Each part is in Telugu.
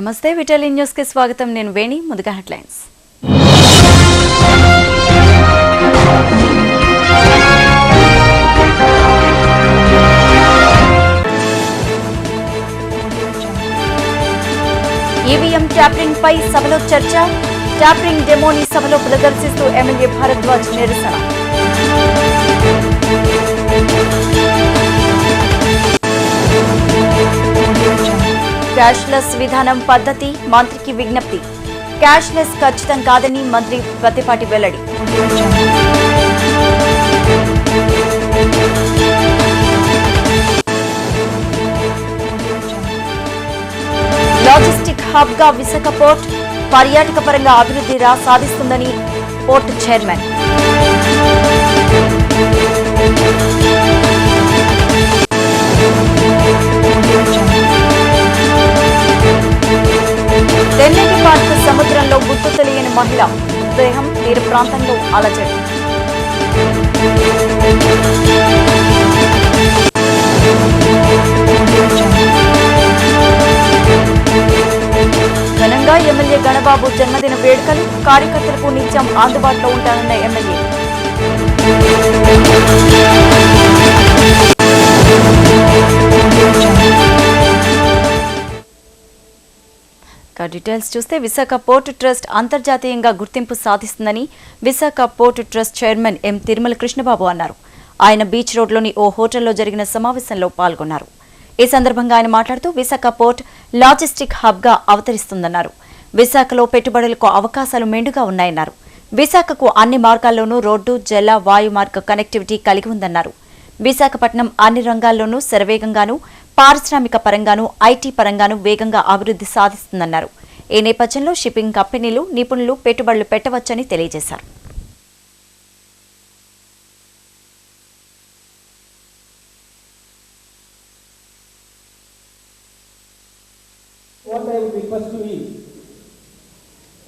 నమస్తే విటలి న్యూస్ కి స్వాగతం. నేను వేణి. ముందుగా హెడ్లైన్స్. ఈవీఎం ట్యాపరింగ్ పై సభలో చర్చ. ట్యాపరింగ్ డెమోని సభలో ప్రదర్శిస్తూ ఎమ్మెల్యే భారద్వాజ్ నిరసన. క్యాష్లెస్ విధానం పద్ధతి మంత్రికి విజ్ఞప్తి. క్యాష్లెస్ ఖచ్చితం కాదని మంత్రి ప్రతిపాటి వెల్లడి. లాజిస్టిక్ హబ్ గా విశాఖ పోర్ట్ పర్యాటక పరంగా అభివృద్ధి సాధిస్తుందని పోర్టు చైర్మన్. తెన్నేటి పార్క్ సముద్రంలో గుర్తు తెలియని మహిళ మృతదేహం తీర ప్రాంతంలో అలజడి. ఘనంగా ఎమ్మెల్యే గణబాబు జన్మదిన వేడుకలు. కార్యకర్తలకు నిత్యం అందుబాటులో ఉంటానన్న ఎమ్మెల్యే. డీటెయిల్స్ చూస్తే విశాఖ పోర్టు ట్రస్ట్ అంతర్జాతీయంగా గుర్తింపు సాధిస్తుందని Visakha port trust chairman M Tirumala Krishnababu అన్నారు. ఆయన బీచ్ రోడ్లోని ఓ హోటల్లో జరిగిన సమావేశంలో పాల్గొన్నారు. ఈ సందర్భంగా ఆయన మాట్లాడుతూ విశాఖ పోర్ట్ లాజిస్టిక్ హబ్ గా అవతరిస్తుందన్నారు. విశాఖలో పెట్టుబడులకు అవకాశాలు మెండుగా ఉన్నాయన్నారు. విశాఖకు అన్ని మార్గాల్లోనూ రోడ్డు, జల, వాయు మార్గ కనెక్టివిటీ కలిగి ఉందన్నారు. విశాఖపట్నం అన్ని రంగాల్లోనూ శరవేగంగానూ, పారిశ్రామిక పరంగానూ, ఐటీ పరంగానూ వేగంగా అభివృద్ధి సాధిస్తుందన్నారు. ఈ నేపథ్యంలో షిప్పింగ్ కంపెనీలు, నిపుణులు పెట్టుబడులు పెట్టవచ్చని తెలియజేశారు.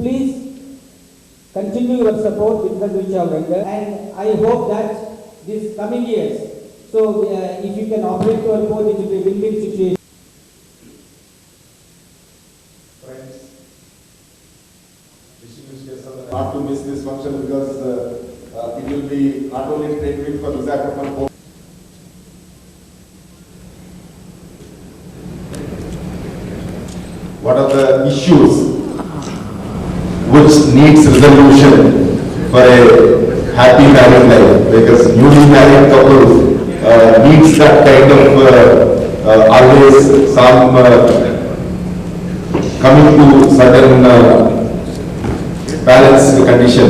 Please continue your support with which you have rendered, and I hope that this coming years, so if you can operate your port, it will be a win-win situation. Friends, not to miss this function because it will be not only trade week for Visakhapatnam port. What are the issues which needs resolution for a happy married life? Because newly married couple needs that kind of always some coming to certain balanced condition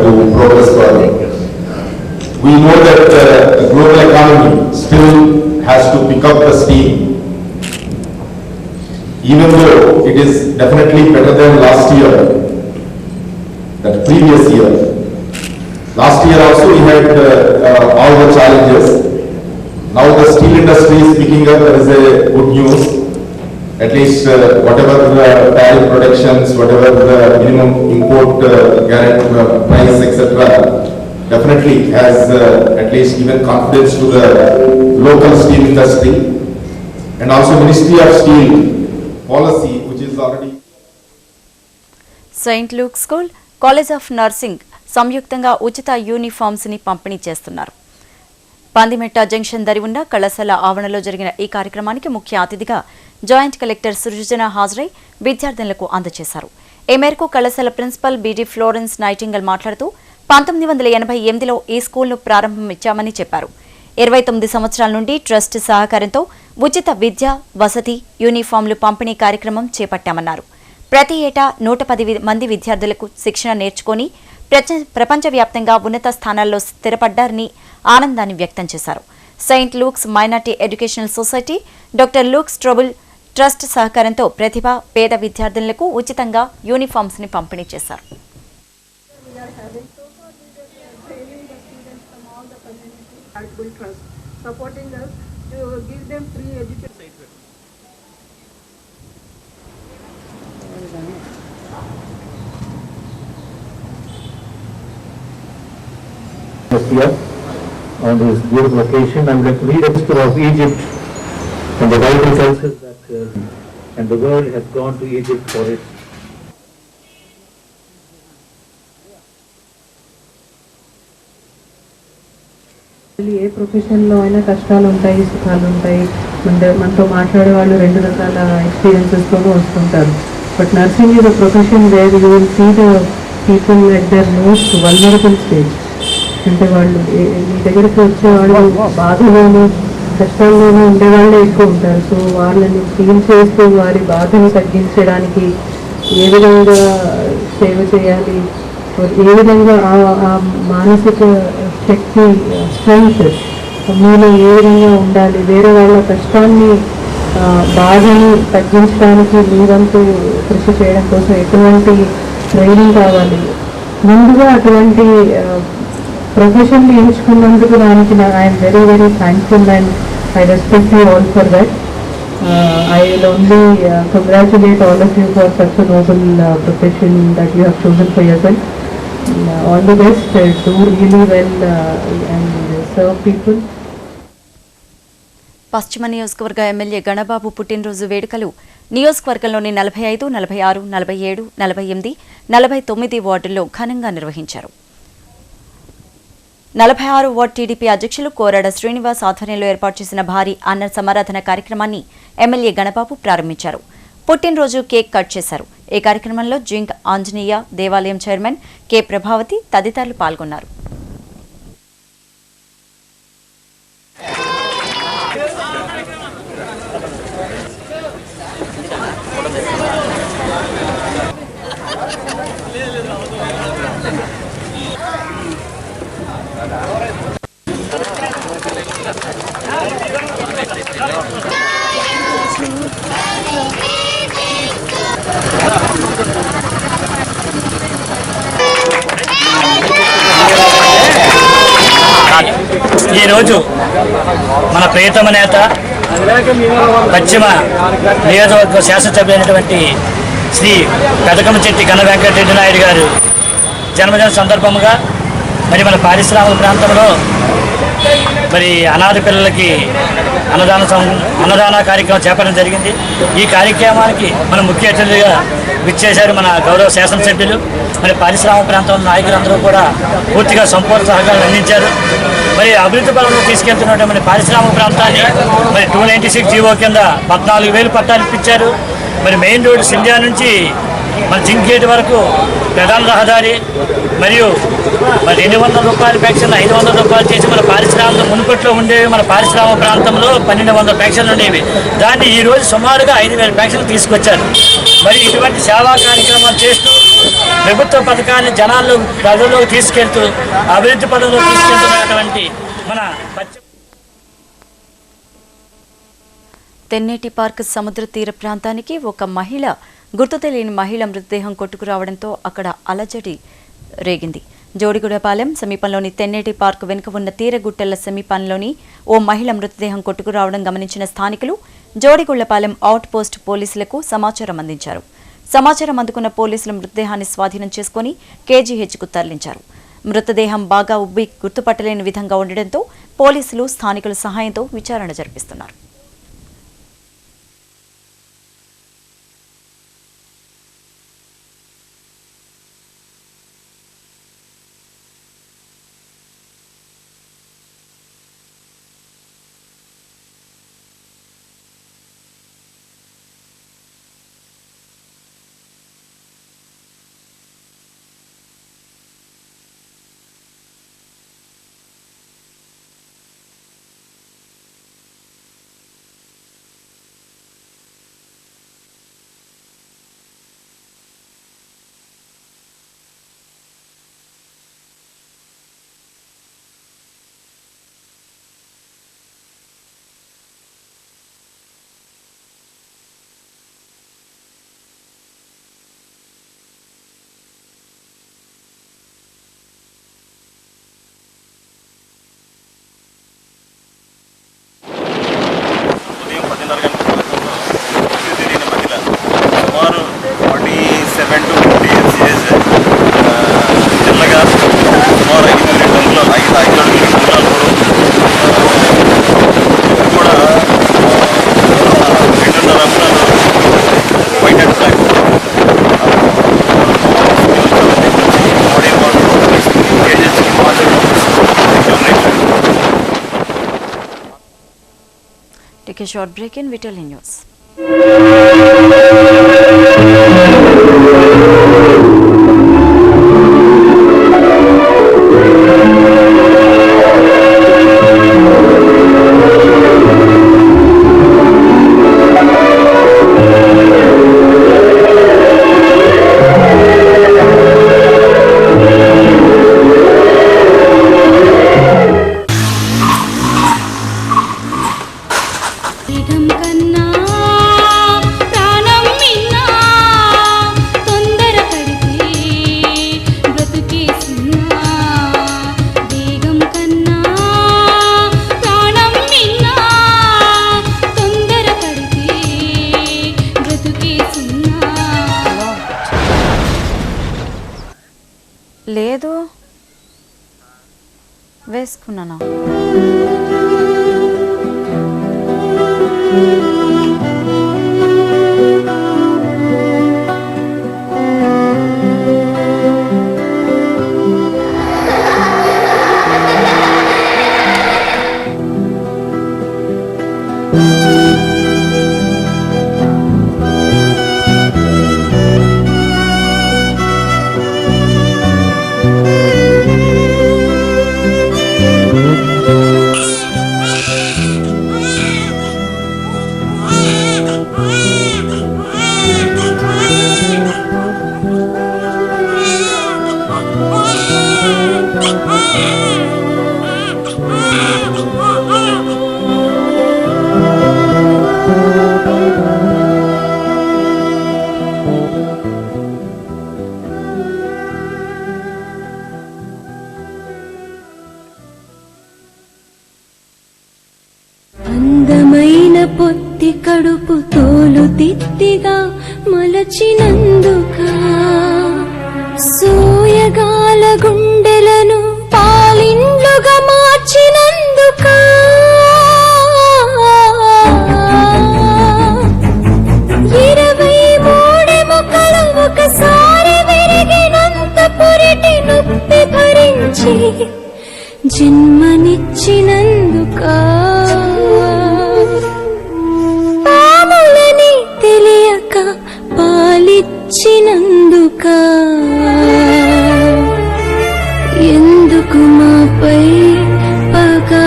to progress further. We know that the global economy still has to pick up the steam. Even though it is definitely better than last year, that previous year. Last year also we had all the challenges. Now the steel industry is picking up. There is a good news. At least whatever the tariff protections, whatever the minimum import guarantee price, etc., definitely has at least given confidence to the local steel industry. And also Ministry of Steel policy, which is already. Saint Luke school, college of nursing సంయుక్తంగా ఉచిత యూనిఫామ్స్ ని పంపిణీ చేస్తున్నారు. పందిమెట్ట జంక్షన్ దరి ఉన్న కళాశాల ఆవరణలో జరిగిన ఈ కార్యక్రమానికి ముఖ్య అతిథిగా జాయింట్ కలెక్టర్ సృజన హాజరై విద్యార్థులకు అందజేశారు. ఈ మేరకు కళాశాల ప్రిన్సిపల్ బీడీ ఫ్లోరెన్స్ నైటింగల్ మాట్లాడుతూ 1988లో ఈ స్కూల్ను ప్రారంభించామని చెప్పారు. 29 సంవత్సరాల నుండి ట్రస్ట్ సహకారంతో ఉచిత విద్య, వసతి, యూనిఫామ్లు పంపిణీ కార్యక్రమం చేపట్టామన్నారు. ప్రతి ఏటా 110 మంది విద్యార్థులకు శిక్షణ నేర్చుకుని ప్రపంచవ్యాప్తంగా ఉన్నత స్థానాల్లో స్థిరపడ్డారని ఆనందాన్ని వ్యక్తం చేశారు. Saint Luke's minority educational society, doctor Luke's trouble trust సహకారంతో ప్రతిభ, పేద విద్యార్థులకు ఉచితంగా యూనిఫామ్స్ ని పంపిణీ చేశారు. On this beautiful occasion, I would like to read a picture of Egypt and the Bible tells us that and the world has gone to Egypt for it. ఏ ప్రొఫెషన్లో అయినా కష్టాలు ఉంటాయి, సుఖాలు ఉంటాయి. మనతో మాట్లాడే వాళ్ళు రెండు రకాల ఎక్స్పీరియన్సెస్తోనూ వస్తుంటారు. But nursing is a profession where you will see the people at their most vulnerable stage. అంటే వాళ్ళు మీ దగ్గరికి వచ్చేవాళ్ళు బాధలోనూ కష్టాల్లోనూ ఉండేవాళ్ళే ఎక్కువ ఉంటారు. సో వాళ్ళని ఫీల్ చేస్తూ వారి బాధను తగ్గించడానికి ఏ విధంగా సేవ చేయాలి, ఏ విధంగా ఆ మానసిక శక్తి స్ట్రెంగ్త్ మీలో ఏ విధంగా ఉండాలి, వేరే వాళ్ళ కష్టాన్ని బాధని తగ్గించడానికి మీ వంతు కృషి చేయడం కోసం ఎటువంటి ట్రైనింగ్ కావాలి. ముందుగా అటువంటి ప్రొఫెషన్ని ఎంచుకున్నందుకు దానికి I'm very very thankful and I respect you all for that. I will only congratulate all of you for such a noble profession that you have chosen for yourself. All the best, do really well and serve people. పశ్చిమ నియోజకవర్గ ఎమ్మెల్యే గణబాబు పుట్టినరోజు వేడుకలు నియోజకవర్గంలోని 45, 46, 47, 48, 49 వార్డుల్లో ఘనంగా నిర్వహించారు. 46 వార్డు టీడీపీ అధ్యక్షులు కోరాడ శ్రీనివాస్ ఆధ్వర్యంలో ఏర్పాటు చేసిన భారీ అన్న సమారాధన కార్యక్రమాన్ని ఎమ్మెల్యే గణబాబు ప్రారంభించారు. పుట్టినరోజు కేక్ కట్ చేశారు. ఈ కార్యక్రమంలో జింక్ ఆంజనేయ దేవాలయం చైర్మన్ కె ప్రభావతి తదితరులు పాల్గొన్నారు. ఈరోజు మన ప్రియతమ నేత పశ్చిమ నియోజకవర్గ శాసనసభ్యులైనటువంటి శ్రీ పెదకమచెట్టి కన్న వెంకటరెడ్డి నాయుడు గారు జన్మదిన సందర్భంగా మరి మన పారిశ్రామిక ప్రాంతంలో మరి అనాథ పిల్లలకి అన్నదాన కార్యక్రమం చేపట్టడం జరిగింది. ఈ కార్యక్రమానికి మన ముఖ్య అతిథిగా విచ్చేశారు మన గౌరవ శాసనసభ్యులు. మరి పారిశ్రామిక ప్రాంతంలో నాయకులందరూ కూడా పూర్తిగా సంపూర్ణ సహకారం అందించారు. మరి అభివృద్ధి పరంలో తీసుకెళ్తున్నటువంటి పారిశ్రామిక ప్రాంతాన్ని మరి 296 జీవో కింద 14,000 పట్టాలు ఇప్పించారు. మరి మెయిన్ రోడ్డు సింధ్యా నుంచి మన జింక్ గేట్ వరకు ప్రధాన రహదారి మరియు మరి 200 రూపాయల పెన్షన్ 500 రూపాయలు చేసి మన పారిశ్రామిక మునుపట్లో ఉండేవి. మన పారిశ్రామిక ప్రాంతంలో 1,200 పెన్షన్లు ఉండేవి. దాన్ని ఈరోజు సుమారుగా 5,000 పెన్షన్లు తీసుకొచ్చారు. మరి ఇటువంటి సేవా కార్యక్రమాలు చేస్తూ ప్రభుత్వ పథకాన్ని జనాల్లో ప్రజల్లోకి తీసుకెళ్తూ అభివృద్ధి పదంలో తీసుకెళ్తున్నటువంటి మన తెన్నేటి పార్క్ సముద్ర తీర ప్రాంతానికి ఒక మహిళ గుర్తు తెలియని మహిళ మృతదేహం కొట్టుకురావడంతో అక్కడ అలజడి రేగింది. జోడిగూడపాలెం సమీపంలోని తెన్నేటి పార్క్ వెనుక ఉన్న తీరగుట్టెల సమీపంలోని ఓ మహిళ మృతదేహం కొట్టుకురావడం గమనించిన స్థానికులు జోడిగూడపాలెం అవుట్ పోస్ట్ పోలీసులకు సమాచారం అందించారు. సమాచారం అందుకున్న పోలీసులు మృతదేహాన్ని స్వాధీనం చేసుకుని కేజీహెచ్కు తరలించారు. మృతదేహం బాగా ఉబ్బి గుర్తుపట్టలేని విధంగా ఉండడంతో పోలీసులు స్థానికుల సహాయంతో విచారణ జరిపిస్తున్నారు. take a short break in Vitaly News. లేదు వేసుకున్నాను. అందమైన పొత్తి కడుపు తోలు తిత్తిగా మలచినందుక సోయగాల గుండెలను పాలిండ్లుగా మార్చినందుక 23 ముఖలు ఒకసారి విరిగినంత పురిటి నొప్పి భరించి జన్మనిచ్చినందుక పాములని తెలియక పాలిచ్చినందుక ఎందుకు మాపై పగా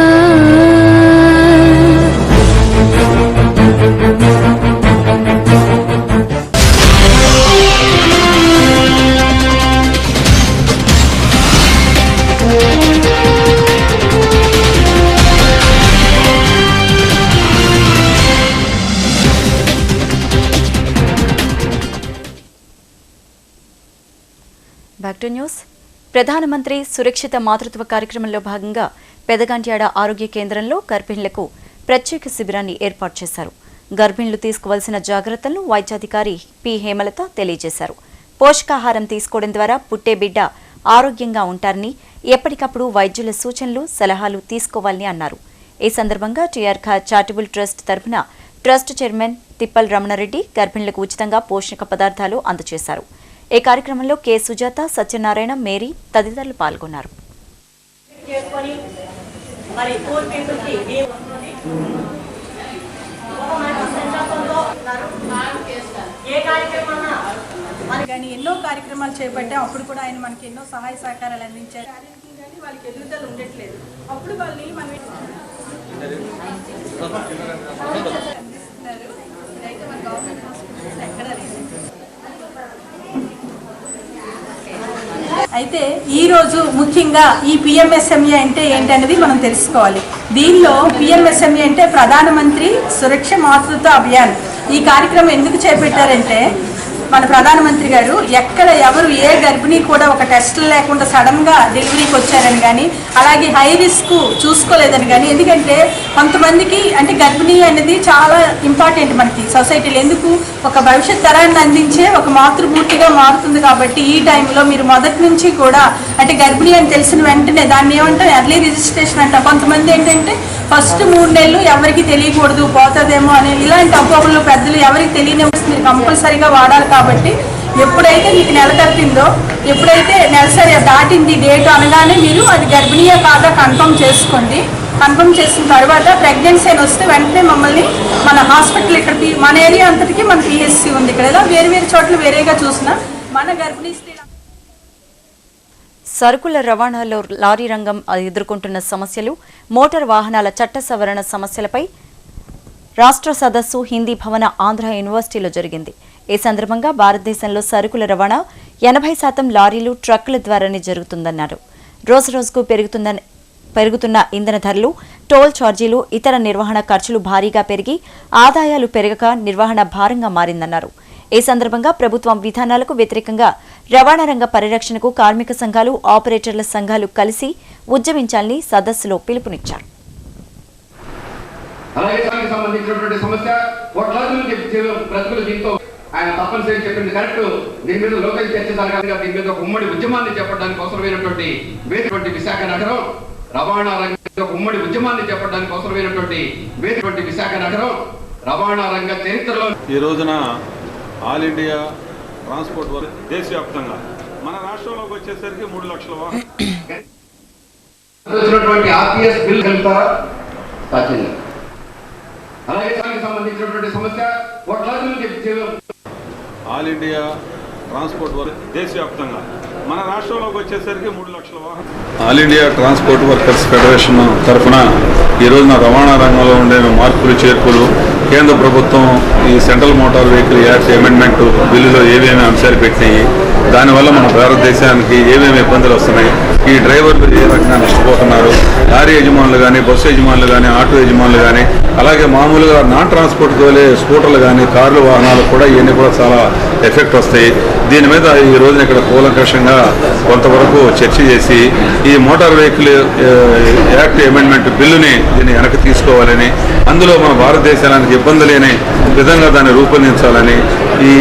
బ్యాక్ టు న్యూస్. ప్రధానమంత్రి సురక్షిత మాతృత్వ కార్యక్రమంలో భాగంగా పెదగంట్యాడ ఆరోగ్య కేంద్రంలో గర్భిణులకు ప్రత్యేక శిబిరాన్ని ఏర్పాటు చేశారు. గర్భిణులు తీసుకోవాల్సిన జాగ్రత్తలను వైద్యాధికారి పి హేమలత తెలియజేశారు. పోషకాహారం తీసుకోవడం ద్వారా పుట్టే బిడ్డ ఆరోగ్యంగా ఉంటారని, ఎప్పటికప్పుడు వైద్యుల సూచనలు సలహాలు తీసుకోవాలని అన్నారు. ఈ సందర్భంగా టీఆర్ చారిటబుల్ ట్రస్ట్ తరఫున ట్రస్ట్ చైర్మన్ తిప్పల్ రమణారెడ్డి గర్భిణులకు ఉచితంగా పోషక పదార్థాలు అందజేశారు. ఈ కార్యక్రమంలో కె సుజాత, సత్యనారాయణ, మేరీ తదితరులు పాల్గొన్నారు. కానీ ఎన్నో కార్యక్రమాలు చేపట్టాం. అప్పుడు కూడా ఆయన మనకి ఎన్నో సహాయ సహకారాలు అందించారు. కానీ వాళ్ళకి ఎదుగుదల ఉండట్లేదు. అప్పుడు వాళ్ళని మనం అందిస్తున్నారు. ఇదైతే మన గవర్నమెంట్ హాస్పిటల్స్ ఎక్కడ అయితే ఈరోజు ముఖ్యంగా ఈ పిఎంఎస్ఎంఏ అంటే ఏంటనేది మనం తెలుసుకోవాలి. దీనిలో పిఎంఎస్ఎంఏ అంటే ప్రధానమంత్రి సురక్ష మాతృత్వ అభియాన్. ఈ కార్యక్రమం ఎందుకు చేపట్టారంటే మన ప్రధానమంత్రి గారు ఎక్కడ ఎవరు ఏ గర్భిణీ కూడా ఒక టెస్టులు లేకుండా సడన్గా డెలివరీకి వచ్చారని కానీ, అలాగే హై రిస్క్ చూసుకోలేదని కానీ. ఎందుకంటే కొంతమందికి అంటే గర్భిణీ అనేది చాలా ఇంపార్టెంట్ మనకి సొసైటీలో. ఎందుకు ఒక భవిష్యత్ తరాన్ని అందించే ఒక మాతృమూర్తిగా మారుతుంది. కాబట్టి ఈ టైంలో మీరు మొదటి నుంచి కూడా అంటే గర్భిణీ అని తెలిసిన వెంటనే దాన్ని ఏమంటే ఎర్లీ రిజిస్ట్రేషన్ అంట. కొంతమంది ఏంటంటే ఫస్ట్ 3 నెలలు ఎవరికి తెలియకూడదు, పోతుందేమో అని ఇలాంటి అపోహలు పెద్దలు ఎవరికి తెలియని మీరు కంపల్సరీగా వాడాలి. కాబట్టి ఎప్పుడైతే మీకు నెల తప్పిందో, ఎప్పుడైతే నెలసరి దాటింది డేట్ అనగానే మీరు అది గర్భిణీయే కాదా కన్ఫర్మ్ చేసుకోండి. కన్ఫర్మ్ చేసిన తర్వాత ప్రెగ్నెన్సీ అని వస్తే వెంటనే మమ్మల్ని మన హాస్పిటల్ ఇక్కడ మన ఏరియా అంతటికి మన పిఎస్సి ఉంది ఇక్కడ, ఇలా వేరు వేరు చోట్ల వేరేగా చూసిన మన గర్భిణీ స్త్రీల సరుకుల రవాణాలో లారీ రంగం ఎదుర్కొంటున్న సమస్యలు, మోటార్ వాహనాల చట్ట సవరణ సమస్యలపై రాష్ట్ర సదస్సు హిందీ భవన ఆంధ్ర యూనివర్సిటీలో జరిగింది. ఈ సందర్భంగా భారతదేశంలో సరుకుల రవాణా 80% లారీలు, ట్రక్కుల ద్వారానే జరుగుతుందన్నారు. రోజురోజుకు పెరుగుతున్న ఇంధన ధరలు, టోల్ ఛార్జీలు, ఇతర నిర్వహణ ఖర్చులు భారీగా పెరిగి ఆదాయాలు పెరగక నిర్వహణ భారంగా మారిందన్నారు. ఈ సందర్భంగా ప్రభుత్వం విధానాలకు వ్యతిరేకంగా రవాణా రంగ పరిరక్షణకు కార్మిక సంఘాలు, ఆపరేటర్ల సంఘాలు కలిసి ఉద్యమించాలని సదస్సులో పిలుపునిచ్చారు. ఆయన తప్పనిసరి చెప్పింది కరెక్ట్. దీని మీద లోకల్ చర్చ జరగాలిగా, దీని మీద ఒక ఉమ్మడి ఉద్యమాన్ని చెప్పడానికి అవసరమైనటువంటి వేటువంటి విశాఖ నగరం రవాణా రంగ ఉమ్మడి ఉద్యమాన్ని చెప్పడానికి అవసరమైనటువంటి వేటువంటి విశాఖ నగరం రవాణా రంగ చరిత్రలో ఈ రోజున ఆల్ ఇండియా ట్రాన్స్పోర్ట్ వర్క్ దేశవ్యాప్తంగా మన రాష్ట్రంలోకి వచ్చేసరికి 3 లక్షల వచ్చినటువంటి ఆర్టీఎస్ బిల్ కలుపుతారా సాధ్యంగా. అలాగే దానికి సంబంధించినటువంటి సమస్య ఆల్ ఇండియా ట్రాన్స్పోర్ట్ వర్క్ దేశవ్యాప్తంగా మన రాష్ట్రంలోకి వచ్చేసరికి 3 లక్షల వాహనం. All India transport workers federation తరఫున ఈ రోజున రవాణా రంగంలో ఉండే మార్పులు చేర్పులు, కేంద్ర ప్రభుత్వం ఈ central motor vehicle act amendment బిల్లులో ఏమేమి అంశాలు పెట్టినాయి, దానివల్ల మన భారతదేశానికి ఏమేమి ఇబ్బందులు వస్తున్నాయి, ఈ డ్రైవర్లు ఏ రకంగా నష్టపోతున్నారు, లారీ యజమానులు కానీ, బస్సు యజమానులు కానీ, ఆటో యజమానులు కానీ, అలాగే మామూలుగా నాన్ ట్రాన్స్పోర్ట్ తోలే స్కూటర్లు కానీ, కార్లు వాహనాలు కూడా ఇవన్నీ కూడా చాలా ఎఫెక్ట్ వస్తాయి. దీని మీద ఈ రోజున ఇక్కడ కూలంకషంగా కొంతవరకు చర్చ చేసి ఈ మోటార్ వెహికల్ యాక్ట్ అమెండ్మెంట్ బిల్లుని దీన్ని వెనక్కి తీసుకోవాలని, అందులో మన భారతదేశానికి ఇబ్బంది లేని విధంగా దాన్ని రూపొందించాలని ఈ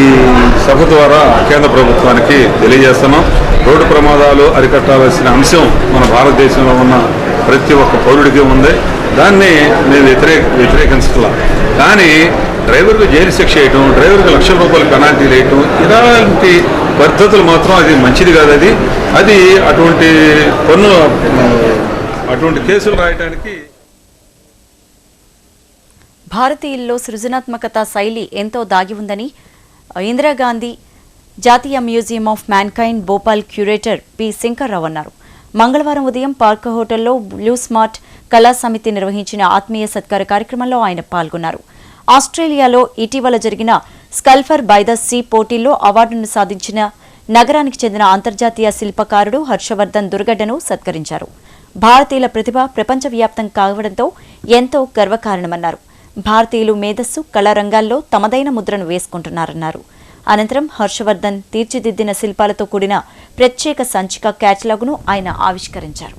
సభ ద్వారా కేంద్ర ప్రభుత్వానికి తెలియజేస్తున్నాం. రోడ్డు ప్రమాదాలు అరికట్టాల్సిన అంశం మన భారతదేశంలో ఉన్న ప్రతి ఒక్క పౌరుడికి ఉంది. దాన్ని మేము వ్యతిరేకించాల. కానీ డ్రైవర్కు జైలు శిక్ష వేయటం, డ్రైవర్కి ₹1,00,000 పెనాల్టీలు వేయటం, ఇలాంటి పద్ధతులు మాత్రం అది మంచిది కాదు. అది అటువంటి కేసులు రాయటానికి భారతీయుల్లో సృజనాత్మకత శైలి ఎంతో దాగి ఉందని ఇందిరాగాంధీ జాతీయ museum of mankind Bhopal curator P Shankarrao అన్నారు. మంగళవారం ఉదయం పార్క్ హోటల్లో బ్లూ స్మార్ట్ కళా సమితి నిర్వహించిన ఆత్మీయ సత్కార కార్యక్రమంలో ఆయన పాల్గొన్నారు. ఆస్ట్రేలియాలో ఇటీవల జరిగిన స్కల్ఫర్ బై ద సీ పోటీల్లో అవార్డును సాధించిన నగరానికి చెందిన అంతర్జాతీయ శిల్పకారుడు హర్షవర్ధన్ దుర్గడ్డను సత్కరించారు. భారతీయుల ప్రతిభ ప్రపంచవ్యాప్తం కావడంతో ఎంతో గర్వకారణమన్నారు. భారతీయులు మేధస్సు, కళారంగాల్లో తమదైన ముద్రను వేసుకుంటున్నారన్నారు. అనంతరం హర్షవర్ధన్ తీర్చిదిద్దిన శిల్పాలతో కూడిన ప్రత్యేక సంచిక క్యాటలాగును ఆయన ఆవిష్కరించారు.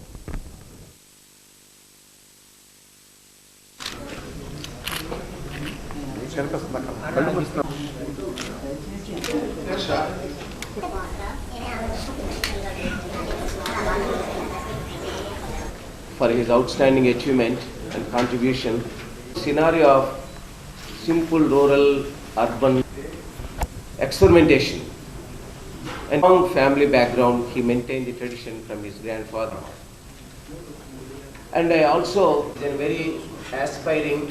For his outstanding achievement and contribution, scenario of simple rural urban experimentation and strong family background, he maintained the tradition from his grandfather. And I also is a very aspiring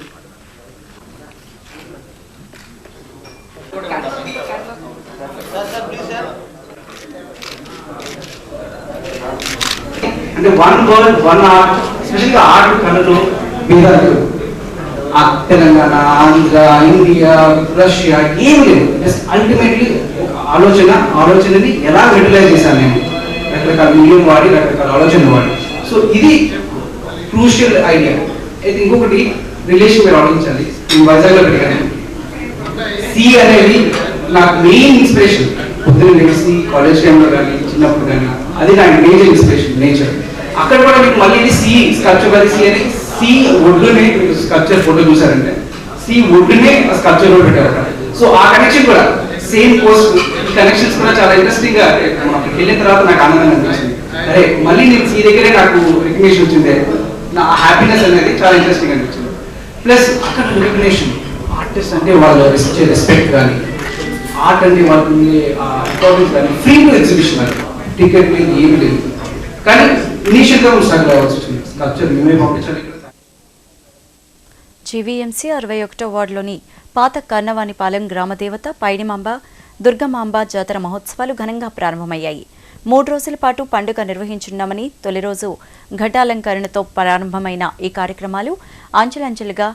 అంటే వన్ వరల్డ్ వన్ ఆర్ట్, స్పెషల్గా ఆర్ట్ కళలు బీహార్లు, తెలంగాణ, ఆంధ్ర, ఇండియా, రష్యా ఏమి లేదు. జస్ట్ అల్టిమేట్లీ ఒక ఆలోచనని ఎలా యూటిలైజ్ చేశాను నేను, రకరకాల మీడియం వాడి, రకరకాల ఆలోచనలు వాడి. సో ఇది క్రూషియల్ ఐడియా. అయితే ఇంకొకటి రిలేషన్ మీరు ఆలోచించాలి. నేను వైజాగ్లో పెరిగాను. సి అనేది నాకు మెయిన్ ఇన్స్పిరేషన్. పొద్దున్న లేచి కాలేజ్ టైంలో కానీ, చిన్నప్పుడు కానీ, అది నాకు మేజర్ ఇన్స్పిరేషన్ నేచర్. అక్కడ కూడా మీకు మళ్ళీ సి స్కల్ప్చర్ బై సి అని, సి ఒడ్డునే స్కల్ప్చర్ ఫోటో చూసారంటే సి ఒడ్డునే స్కల్ప్చర్ కూడా పెట్టారు అక్కడ. సో ఆ కనెక్షన్ కూడా సేమ్ పోస్ట్, ఈ కనెక్షన్స్ కూడా చాలా ఇంట్రెస్టింగ్ గా అక్కడికి వెళ్ళిన తర్వాత నాకు ఆనందంగా అనిపించింది. అరే మళ్ళీ నేను సి దగ్గరే నాకు రికగ్నేషన్ వచ్చింది, నా హ్యాపీనెస్ అనేది చాలా ఇంట్రెస్టింగ్ అనిపించింది. ప్లస్ అక్కడ రికగ్నేషన్, ఆర్టిస్ట్ అంటే వాళ్ళు ఇచ్చే రెస్పెక్ట్ కానీ, ఆర్ట్ అంటే వాళ్ళకి ఇంపార్టెన్స్ కానీ, ఫ్రీ టు ఎగ్జిబిషన్ అని టికెట్ లేదు, ఏమి లేదు. కానీ ఇనీషియల్గా స్ట్రగుల్ అవ్వాల్సి వచ్చింది. స్కల్ప్చర్ మేమే పంపించాలి. జీవీఎంసీ 61వ వార్డులోని పాత కర్ణవానిపాలెం గ్రామదేవత పైడిమాంబ దుర్గమాంబ జాతర మహోత్సవాలు ఘనంగా ప్రారంభమయ్యాయి. 3 రోజుల పాటు పండుగ నిర్వహించున్నామని తొలి రోజు ఘటాలంకరణతో ప్రారంభమైన ఈ కార్యక్రమాలు అంచెలంచెలుగా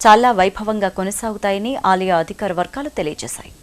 చాలా వైభవంగా కొనసాగుతాయని ఆలయ అధికార వర్గాలు తెలియజేశాయి.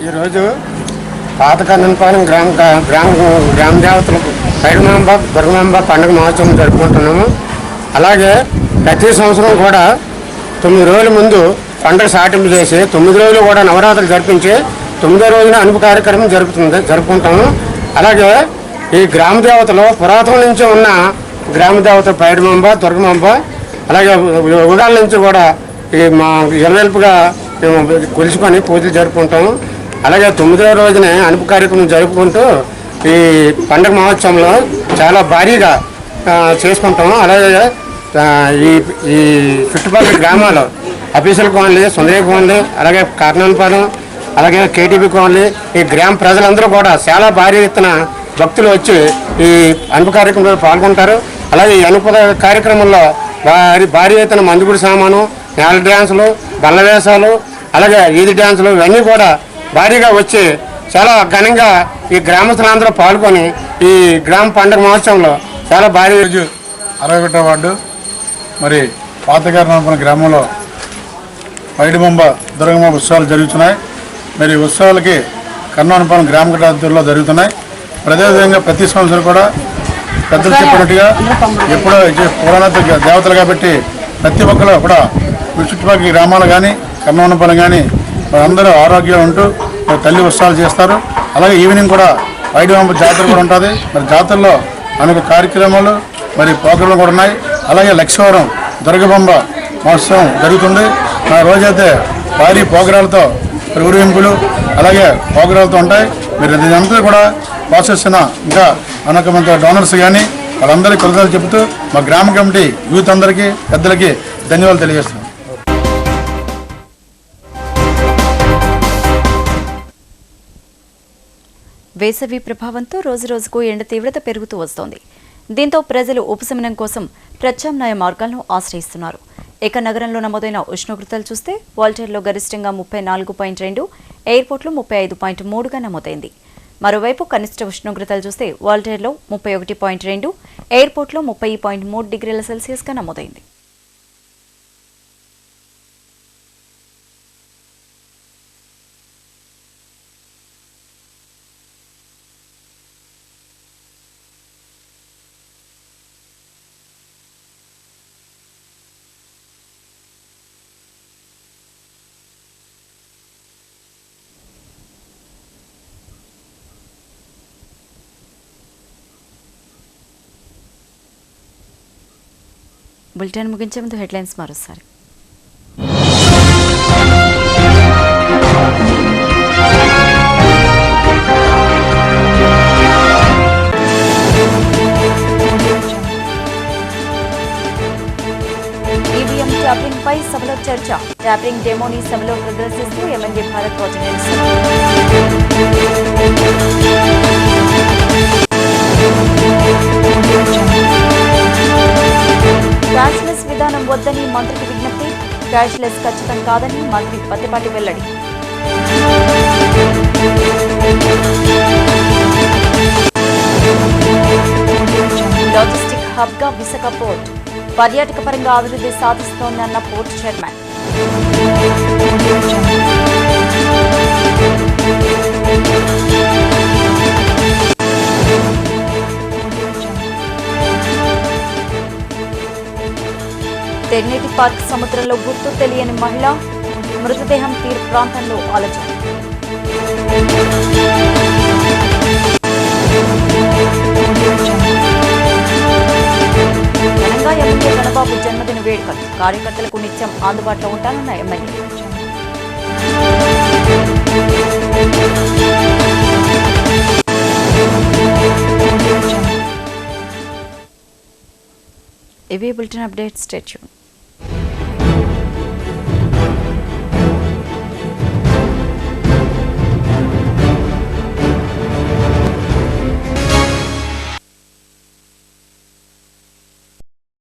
ఈరోజు పాత కర్ణవానిపాలెం గ్రామ దేవతలు పైడిమాంబ దుర్గమాంబ పండుగ మహోత్సవం జరుపుకుంటున్నాము. అలాగే ప్రతి సంవత్సరం కూడా 9 రోజుల ముందు పండుగ సాటింపు చేసి 9 రోజులు కూడా నవరాత్రులు జరిపించి 9వ రోజున అనుపు కార్యక్రమం జరుపుకుంటాము. అలాగే ఈ గ్రామ దేవతలో పురాతన నుంచి ఉన్న గ్రామ దేవత పైడిమాంబ దుర్గమాంబ అలాగే యుగాల నుంచి కూడా ఈ మా ఎలవెల్పుగా మేము కొలుసుకొని పూజలు జరుపుకుంటాము. అలాగే 9వ రోజునే అనుపు కార్యక్రమం జరుపుకుంటూ ఈ పండుగ మహోత్సవంలో చాలా భారీగా చేసుకుంటాము. అలాగే ఈ చుట్టుపక్కల గ్రామాలు అఫీషియల్ కాలనీ సుందరీ కాలనీ అలాగే కర్ణవానిపాలెం అలాగే కేటీపీ కాలనీ ఈ గ్రామ ప్రజలందరూ కూడా చాలా భారీ ఎత్తున భక్తులు వచ్చి ఈ అనుపు కార్యక్రమంలో పాల్గొంటారు. అలాగే ఈ అనుపు కార్యక్రమంలో భారీ ఎత్తున మందుగుడి సామాను నేల డ్యాన్సులు బల్ల వేషాలు అలాగే ఈది డ్యాన్సులు ఇవన్నీ కూడా భారీగా వచ్చి చాలా ఘనంగా ఈ గ్రామస్తులందరూ పాల్గొని ఈ గ్రామ పండుగ మహోత్సవంలో చాలా భారీ 61వ వార్డు మరి పాత కర్ణవానిపాలెం గ్రామంలో పైడిమాంబ దుర్గమాంబ ఉత్సవాలు జరుగుతున్నాయి. మరి ఉత్సవాలకి కర్ణవానిపాలెం గ్రామ కటాధిలో జరుగుతున్నాయి. అదేవిధంగా ప్రతి సంవత్సరం కూడా పెద్దలు చెప్పినట్టుగా ఎప్పుడో పురాణ దేవతలు కాబట్టి ప్రతి ఒక్కరు కూడా చుట్టుపక్కల గ్రామాలు కానీ కర్ణవానిపాలెం కానీ అందరూ ఆరోగ్యంగా ఉంటూ తల్లి ఉత్సవాలు చేస్తారు. అలాగే ఈవినింగ్ కూడా పైడిమాంబ జాతర కూడా ఉంటుంది. మరి జాతరలో అనేక కార్యక్రమాలు మరి ప్రోగ్రాంలు కూడా ఉన్నాయి. అలాగే లక్ష్మవరం దుర్గమాంబ మహోత్సవం జరుగుతుంది. ఆ రోజైతే భారీ ప్రోగ్రాలతో ఊరేగింపులు అలాగే ప్రోగ్రాలతో ఉంటాయి. మీరు ఇదంతా కూడా ప్రోత్సహిస్తున్న ఇంకా అనేక మంది డోనర్స్ కానీ వాళ్ళందరికీ కృతజ్ఞతలు చెబుతూ మా గ్రామ కమిటీ యూత్ అందరికీ పెద్దలకి ధన్యవాదాలు తెలియజేస్తున్నాం. వేసవి ప్రభావంతో రోజురోజుకు ఎండ తీవ్రత పెరుగుతూ వస్తోంది. దీంతో ప్రజలు ఉపశమనం కోసం ప్రత్యామ్నాయ మార్గాలను ఆశ్రయిస్తున్నారు. ఇక నగరంలో నమోదైన ఉష్ణోగ్రతలు చూస్తే వాల్టేర్లో గరిష్టంగా 34.2, ఎయిర్పోర్ట్లో 35.3గా నమోదైంది. మరోవైపు కనిష్ట ఉష్ణోగ్రతలు చూస్తే వాల్టేర్లో 31.2, ఎయిర్పోర్ట్లో 30.3 డిగ్రీల సెల్సియస్గా నమోదైంది. బులెటిన్ ముగించే ముందు హెడ్లైన్స్ మరోసారి. ఈవీఎం ట్యాపింగ్ పై సభలో చర్చ. ట్యాపింగ్ డెమోని సభలో ప్రదర్శిస్తూ ఎమ్మెల్యే భారద్వాజ్ నిరసన. క్యాష్లెస్ విధానం వద్దని మంత్రికి విజ్ఞప్తి. క్యాష్లెస్ ఖచ్చితం కాదని మంత్రి పత్తిపాటి వెల్లడి. లాజిస్టిక్ హబ్ గా విశాఖ పోర్ట్ పర్యాటక పరంగా అభివృద్ధి సాధిస్తోందన్న పోర్ట్ చైర్మన్. తెన్నేటి పార్క్ సముద్రంలో గుర్తు తెలియని మహిళ మృతదేహం తీర ప్రాంతంలో ఆలోచన. ఘనంగా ఎమ్మెల్యే గణబాబు జన్మదిన వేడుకలు. కార్యకర్తలకు నిత్యం అందుబాటులో ఉంటానన్న ఎమ్మెల్యే. ఇవి బులెటిన్ అప్డేట్స్. Stay tune.